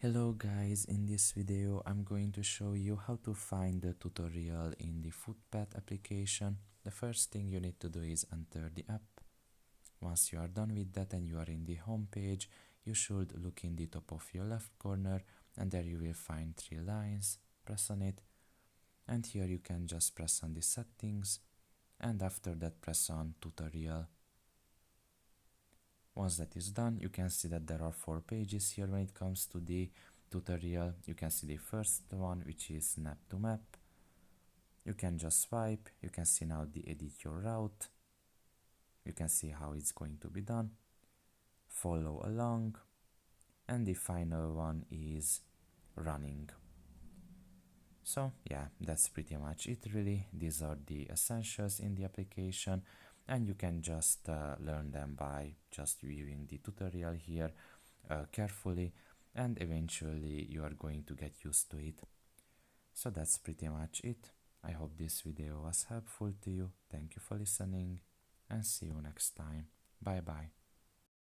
Hello guys, in this video I'm going to show you how to find the tutorial in the Footpath application. The first thing you need to do is enter the app. Once you are done with that and you are in the home page, you should look in the top of your left corner and there you will find three lines. Press on it and here you can just press on the settings and after that press on tutorial. Once that is done, you can see that there are 4 pages here when it comes to the tutorial. You can see the first one, which is snap to map. You can just swipe, you can see now the edit your route. You can see how it's going to be done. Follow along. And the final one is running. So yeah, that's pretty much it really. These are the essentials in the application and you can just learn them by just viewing the tutorial here carefully and eventually you are going to get used to it. So that's pretty much it. I hope this video was helpful to you. Thank you for listening and see you next time. Bye bye.